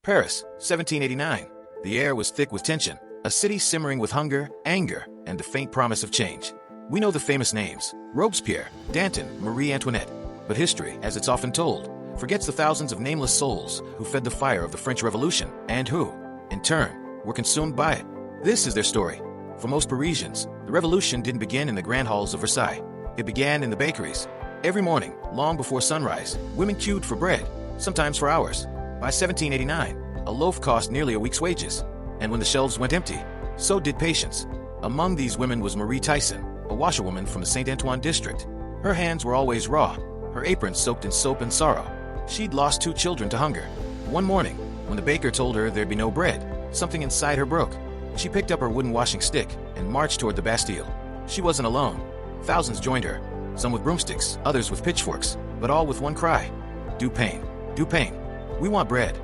Paris, 1789. The air was thick with tension, a city simmering with hunger, anger, and the faint promise of change. We know the famous names: Robespierre, Danton, Marie Antoinette. But history, as it's often told, forgets the thousands of nameless souls who fed the fire of the French Revolution and who, in turn, were consumed by it. This is their story. For most Parisians, the revolution didn't begin in the grand halls of Versailles. It began in the bakeries. Every morning, long before sunrise, women queued for bread, sometimes for hours. By 1789, a loaf cost nearly a week's wages, and when the shelves went empty, so did patience. Among these women was Marie Tyson, a washerwoman from the Saint Antoine district. Her hands were always raw, her apron soaked in soap and sorrow. She'd lost 2 children to hunger. One morning, when the baker told her there'd be no bread, something inside her broke. She picked up her wooden washing stick and marched toward the Bastille. She wasn't alone. Thousands joined her, some with broomsticks, others with pitchforks, but all with one cry: "Du pain, du pain. We want bread."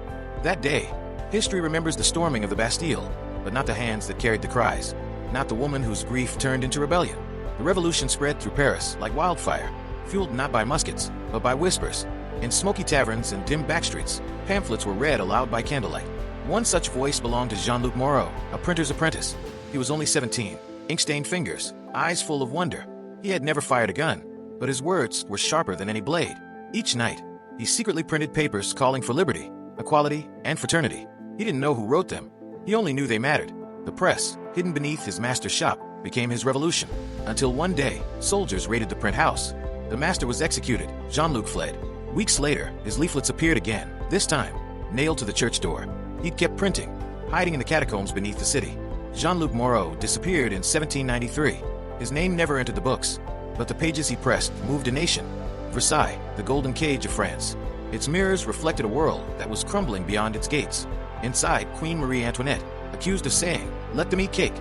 That day, history remembers the storming of the Bastille, but not the hands that carried the cries, not the woman whose grief turned into rebellion. The revolution spread through Paris like wildfire, fueled not by muskets, but by whispers. In smoky taverns and dim backstreets, pamphlets were read aloud by candlelight. One such voice belonged to Jean-Luc, a printer's apprentice. He was only 17, ink-stained fingers, eyes full of wonder. He had never fired a gun, but his words were sharper than any blade. Each night, he secretly printed papers calling for liberty, equality, and fraternity. He didn't know who wrote them. He only knew they mattered. The press, hidden beneath his master's shop, became his revolution. Until one day, soldiers raided the print house. The master was executed. Jean-Luc fled. Weeks later, his leaflets appeared again, this time nailed to the church door. He'd kept printing, hiding in the catacombs beneath the city. Jean-Luc disappeared in 1793. His name never entered the books, but the pages he pressed moved a nation. Versailles, the golden cage of France. Its mirrors reflected a world that was crumbling beyond its gates. Inside, Queen Marie Antoinette, accused of saying, "Let them eat cake,"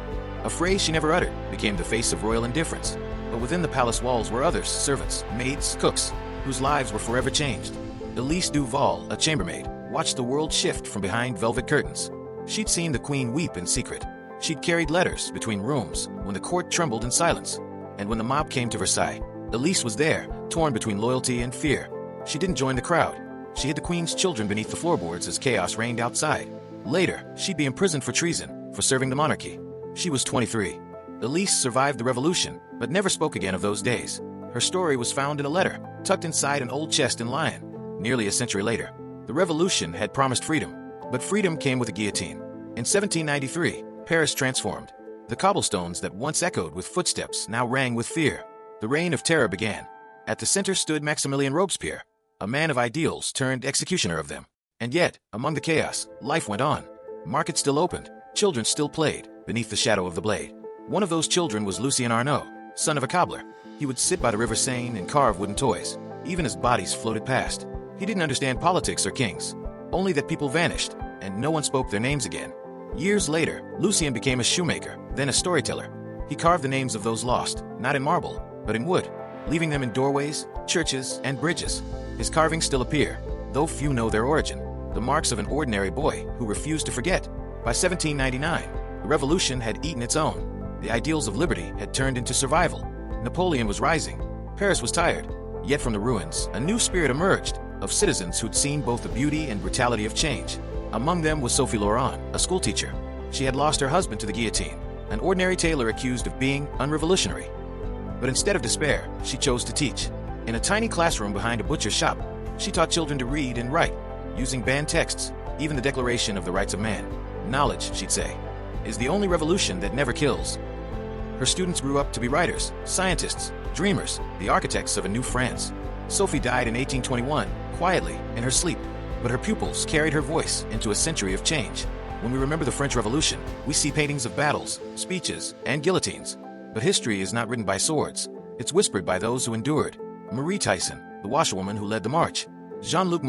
a phrase she never uttered, became the face of royal indifference. But within the palace walls were others: servants, maids, cooks, whose lives were forever changed. Elise Duval, a chambermaid, watched the world shift from behind velvet curtains. She'd seen the queen weep in secret. She'd carried letters between rooms when the court trembled in silence. And when the mob came to Versailles, Elise was there, torn between loyalty and fear. She didn't join the crowd. She hid the queen's children beneath the floorboards as chaos reigned outside. Later, she'd be imprisoned for treason, for serving the monarchy. She was 23. Elise survived the revolution, but never spoke again of those days. Her story was found in a letter, tucked inside an old chest in Lyon. Nearly a century later, the revolution had promised freedom, but freedom came with a guillotine. In 1793, Paris transformed. The cobblestones that once echoed with footsteps now rang with fear. The reign of terror began. At the center stood Maximilien Robespierre, a man of ideals turned executioner of them. And yet, among the chaos, life went on. Markets still opened, children still played, beneath the shadow of the blade. One of those children was Lucien, son of a cobbler. He would sit by the River Seine and carve wooden toys, even as bodies floated past. He didn't understand politics or kings, only that people vanished, and no one spoke their names again. Years later, Lucien became a shoemaker, then a storyteller. He carved the names of those lost, not in marble, but in wood, leaving them in doorways, churches, and bridges. His carvings still appear, though few know their origin, the marks of an ordinary boy who refused to forget. By 1799, the revolution had eaten its own. The ideals of liberty had turned into survival. Napoleon was rising. Paris was tired. Yet from the ruins, a new spirit emerged, of citizens who'd seen both the beauty and brutality of change. Among them was Sophie, a schoolteacher. She had lost her husband to the guillotine, an ordinary tailor accused of being unrevolutionary. But instead of despair, she chose to teach. In a tiny classroom behind a butcher's shop, she taught children to read and write, using banned texts, even the Declaration of the Rights of Man. Knowledge, she'd say, is the only revolution that never kills. Her students grew up to be writers, scientists, dreamers, the architects of a new France. Sophie died in 1821, quietly, in her sleep, but her pupils carried her voice into a century of change. When we remember the French Revolution, we see paintings of battles, speeches, and guillotines. But history is not written by swords. It's whispered by those who endured. Marie Tyson, the washerwoman who led the march. Jean-Luc,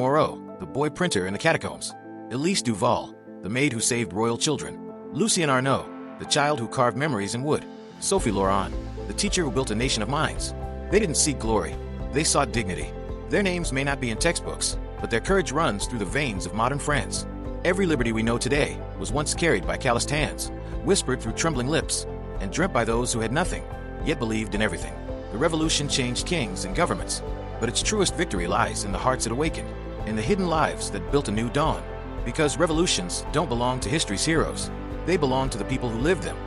the boy printer in the catacombs. Elise Duval, the maid who saved royal children. Lucien, the child who carved memories in wood. Sophie, the teacher who built a nation of minds. They didn't seek glory. They sought dignity. Their names may not be in textbooks, but their courage runs through the veins of modern France. Every liberty we know today was once carried by calloused hands, whispered through trembling lips, and dreamt by those who had nothing, yet believed in everything. The revolution changed kings and governments, but its truest victory lies in the hearts it awakened, in the hidden lives that built a new dawn. Because revolutions don't belong to history's heroes. They belong to the people who lived them.